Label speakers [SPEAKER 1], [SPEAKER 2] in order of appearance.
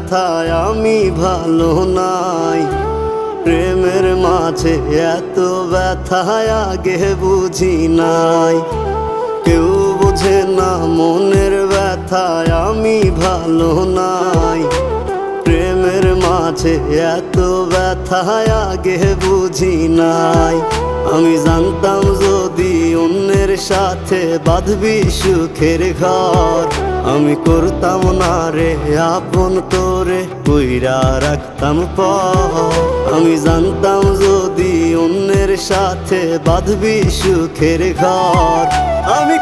[SPEAKER 1] ব্যথায় আমি ভালো নাই। প্রেমের মাঝে এত ব্যথায় আগে বুঝি নাই। কেউ বোঝে না মনের ব্যথায় আমি ভালো নাই। প্রেমের মাঝে এত ব্যথায় আগে বুঝি নাই। আমি জানতাম যদি অন্যের সাথে বাঁধবি সুখের ঘর, আমি করতাম না রে আপন তোরে কইরা রাখতাম পর। আমি জানতাম যদি অন্যের সাথে বাঁধবি সুখের ঘর, আমি